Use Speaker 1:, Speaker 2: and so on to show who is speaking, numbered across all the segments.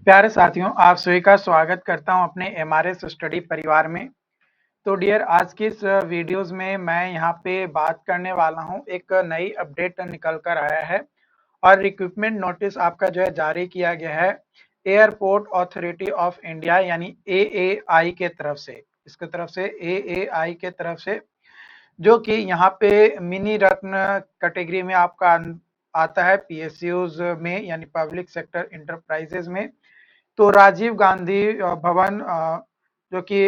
Speaker 1: प्यारे साथियों, आप सभी का स्वागत करता हूं अपने एमआरएस स्टडी परिवार में। तो डियर, आज की इस वीडियोस में मैं यहां पे बात करने वाला हूं। एक नई अपडेट निकल कर आया है और रिक्रूटमेंट नोटिस आपका जो है जारी किया गया है एयरपोर्ट अथॉरिटी ऑफ इंडिया यानी एएआई के तरफ से। इसके तरफ से एएआई के तरफ से जो कि यहाँ पे मिनी रत्न कैटेगरी में आपका आता है पीएसयूज में यानी पब्लिक सेक्टर इंटरप्राइजेज में। तो राजीव गांधी भवन जो कि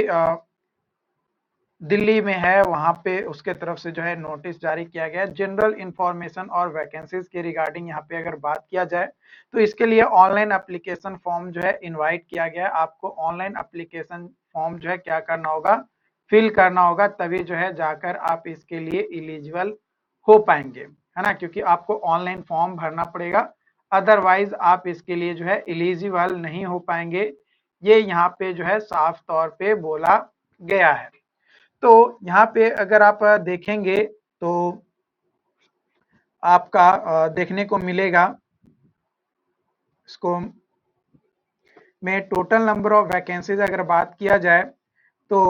Speaker 1: दिल्ली में है, वहां पे उसके तरफ से जो है नोटिस जारी किया गया है। जनरल इंफॉर्मेशन और वैकेंसीज के रिगार्डिंग यहाँ पे अगर बात किया जाए तो इसके लिए ऑनलाइन एप्लीकेशन फॉर्म जो है इनवाइट किया गया है। आपको ऑनलाइन एप्लीकेशन फॉर्म जो है क्या करना होगा, फिल करना होगा, तभी जो है जाकर आप इसके लिए एलिजिबल हो पाएंगे, है ना। क्योंकि आपको ऑनलाइन फॉर्म भरना पड़ेगा, अदरवाइज आप इसके लिए जो है एलिजिबल नहीं हो पाएंगे। ये यहाँ पे जो है साफ तौर पे बोला गया है। तो यहाँ पे अगर आप देखेंगे तो आपका देखने को मिलेगा इसको में टोटल नंबर ऑफ वैकेंसीज अगर बात किया जाए तो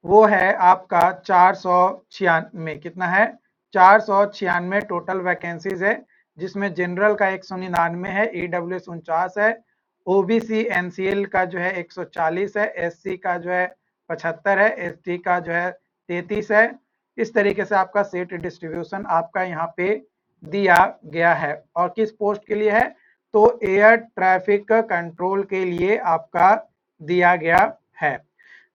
Speaker 1: वो है आपका 496। कितना है? 496 टोटल वैकेंसीज है, जिसमें जनरल का 199 है, ईडब्ल्यूएस 49 है, ओबीसी एनसीएल का जो है 140 है, एससी का जो है 75 है, एसटी का जो है 33 है। इस तरीके से आपका सीट डिस्ट्रीब्यूशन आपका यहाँ पे दिया गया है। और किस पोस्ट के लिए है? तो एयर ट्रैफिक कंट्रोल के लिए आपका दिया गया है।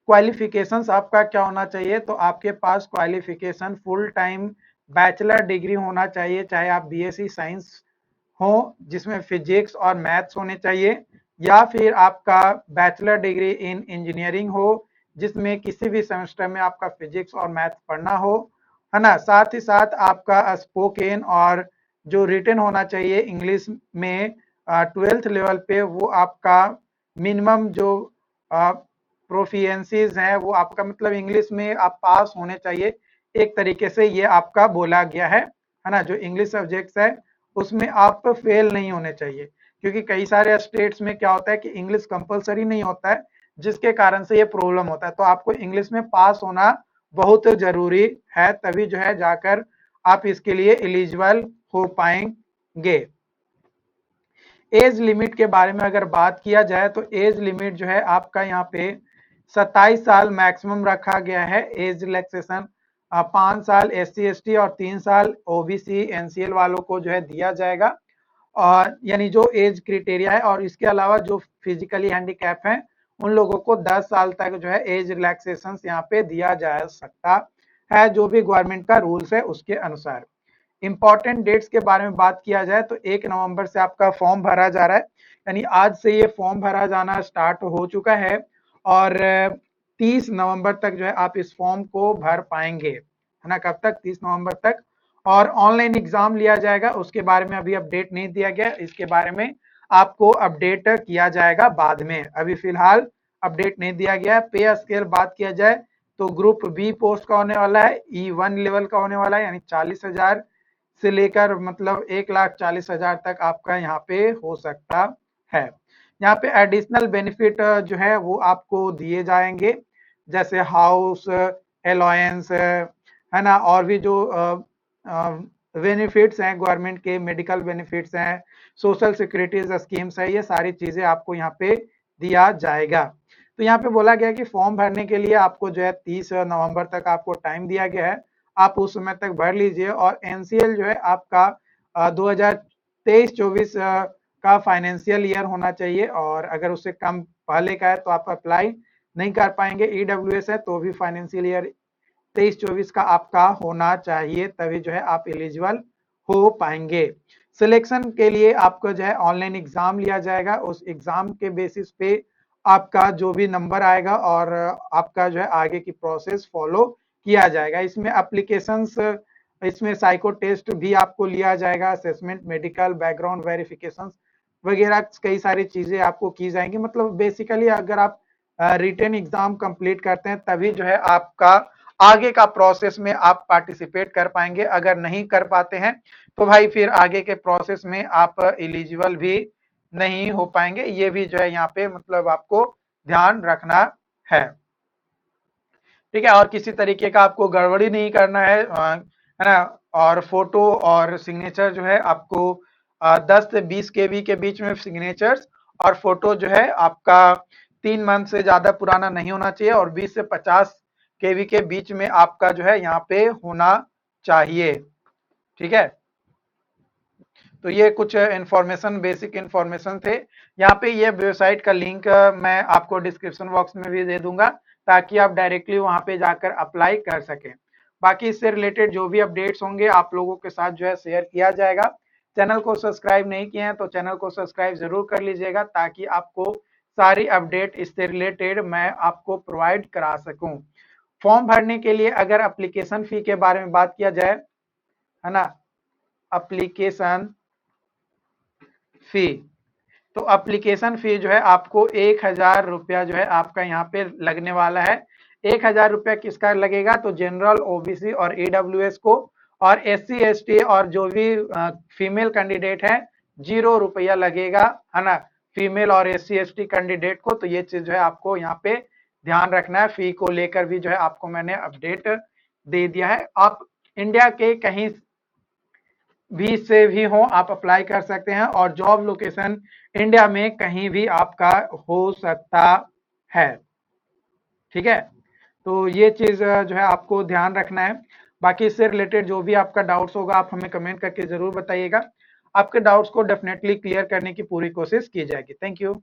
Speaker 1: क्वालिफिकेशंस आपका क्या होना चाहिए? तो आपके पास qualification full time bachelor degree होना चाहिए, चाहे आप बीएससी साइंस हो जिसमें फिजिक्स और मैथ्स होने चाहिए, या फिर आपका बैचलर डिग्री इन इंजीनियरिंग हो जिसमें किसी भी सेमेस्टर में आपका फिजिक्स और मैथ्स पढ़ना हो, है ना। साथ ही साथ आपका स्पोकन और जो रिटन होना चाहिए इंग्लिश में 12th लेवल पे, वो आपका मिनिमम जो प्रोफिशिएंसीज हैं वो आपका मतलब इंग्लिश में आप पास होने चाहिए। एक तरीके से ये आपका बोला गया है ना। जो इंग्लिश सब्जेक्ट्स है उसमें आप फेल नहीं होने चाहिए, क्योंकि कई सारे स्टेट्स में क्या होता है कि इंग्लिश कंपलसरी नहीं होता है, जिसके कारण से ये प्रॉब्लम होता है। तो आपको इंग्लिश में पास होना बहुत जरूरी है, तभी जो है जाकर आप इसके लिए एलिजिबल हो पाएंगे। एज लिमिट के बारे में अगर बात किया जाए तो एज लिमिट जो है आपका यहाँ पे 27 साल मैक्सिमम रखा गया है। एज रिलैक्सेशन 5 साल एससी एसटी और 3 साल ओबीसी एनसीएल वालों को जो है दिया जाएगा, और यानी जो एज क्राइटेरिया है। और इसके अलावा जो फिजिकली हैंडीकैप हैं उन लोगों को 10 साल तक जो है एज रिलैक्सेशन यहाँ पे दिया जा सकता है, जो भी गवर्नमेंट का रूल्स है उसके अनुसार। इंपॉर्टेंट डेट्स के बारे में बात किया जाए तो 1 नवंबर से आपका फॉर्म भरा जा रहा है, यानी आज से ये फॉर्म भरा जाना स्टार्ट हो चुका है, और 30 नवंबर तक जो है आप इस फॉर्म को भर पाएंगे, है ना। कब तक? 30 नवंबर तक। और ऑनलाइन एग्जाम लिया जाएगा, उसके बारे में अभी अपडेट नहीं दिया गया, इसके बारे में आपको अपडेट किया जाएगा बाद में, अभी फिलहाल अपडेट नहीं दिया गया है। पे स्केल बात किया जाए तो ग्रुप बी पोस्ट का होने वाला है, E1 लेवल का होने वाला है, यानी 40,000 से लेकर मतलब 1,40,000 तक आपका यहाँ पे हो सकता है। यहाँ पे एडिशनल बेनिफिट जो है वो आपको दिए जाएंगे, जैसे हाउस अलाउंस, है ना, और भी जो बेनिफिट्स हैं गवर्नमेंट के, मेडिकल बेनिफिट्स हैं, सोशल सिक्योरिटी स्कीम्स है, ये सारी चीजें आपको यहाँ पे दिया जाएगा। तो यहाँ पे बोला गया कि फॉर्म भरने के लिए आपको जो है 30 नवंबर तक आपको टाइम दिया गया है, आप उस समय तक भर लीजिए। और एनसीएल जो है आपका 2023-24 का फाइनेंशियल ईयर होना चाहिए, और अगर उससे कम पहले का है तो आप अप्लाई नहीं कर पाएंगे। ईडब्ल्यूएस है तो भी फाइनेंशियल ईयर 23-24 का आपका होना चाहिए, तभी जो है आप एलिजिबल हो पाएंगे। सिलेक्शन के लिए आपको जो है ऑनलाइन एग्जाम लिया जाएगा, उस एग्जाम के बेसिस पे आपका जो भी नंबर आएगा और आपका जो है आगे की प्रोसेस फॉलो किया जाएगा। इसमें एप्लीकेशंस, इसमें साइको टेस्ट भी आपको लिया जाएगा, असेसमेंट, मेडिकल बैकग्राउंड वेरिफिकेशन वगैरह कई सारी चीजें आपको की जाएंगी। मतलब बेसिकली अगर आप रिटन एग्जाम कंप्लीट करते हैं तभी जो है आपका आगे का प्रोसेस में आप पार्टिसिपेट कर पाएंगे। अगर नहीं कर पाते हैं तो भाई फिर आगे के प्रोसेस में आप एलिजिबल भी नहीं हो पाएंगे, ये भी जो है यहाँ पे मतलब आपको ध्यान रखना है। ठीक है, और किसी तरीके का आपको गड़बड़ी नहीं करना है ना। और फोटो और सिग्नेचर जो है आपको 10 से 20 केबी के बीच में सिग्नेचर्स, और फोटो जो है आपका 3 मंथ से ज्यादा पुराना नहीं होना चाहिए, और 20 से 50 केबी के बीच में आपका जो है यहाँ पे होना चाहिए। ठीक है, तो ये कुछ इंफॉर्मेशन, बेसिक इंफॉर्मेशन थे। यहाँ पे ये वेबसाइट का लिंक मैं आपको डिस्क्रिप्शन बॉक्स में भी दे दूंगा, ताकि आप डायरेक्टली वहां पे जाकर अप्लाई कर सकें। बाकी इससे रिलेटेड जो भी अपडेट्स होंगे आप लोगों के साथ जो है शेयर किया जाएगा। चैनल को सब्सक्राइब नहीं किए हैं तो चैनल को सब्सक्राइब जरूर कर लीजिएगा, ताकि आपको सारी अपडेट इससे रिलेटेड मैं आपको प्रोवाइड करा सकूं। फॉर्म भरने के लिए अगर एप्लीकेशन फी के बारे में बात किया जाए, है ना, एप्लीकेशन फी, तो एप्लीकेशन फी जो है आपको 1,000 रुपया जो है आपका यहाँ पे लगने वाला है। 1,000 रुपया किसका लगेगा, तो जनरल, ओबीसी और ईडब्ल्यूएस को, और एससी एसटी और जो भी फीमेल कैंडिडेट है 0 रुपया लगेगा, है ना, फीमेल और एससी एसटी कैंडिडेट को। तो ये चीज जो है आपको यहाँ पे ध्यान रखना है। फी को लेकर भी जो है आपको मैंने अपडेट दे दिया है। आप इंडिया के कहीं भी से भी हो आप अप्लाई कर सकते हैं, और जॉब लोकेशन इंडिया में कहीं भी आपका हो सकता है। ठीक है, तो ये चीज जो है आपको ध्यान रखना है। बाकी इससे रिलेटेड जो भी आपका डाउट्स होगा आप हमें कमेंट करके जरूर बताइएगा। आपके डाउट्स को डेफिनेटली क्लियर करने की पूरी कोशिश की जाएगी। Thank you.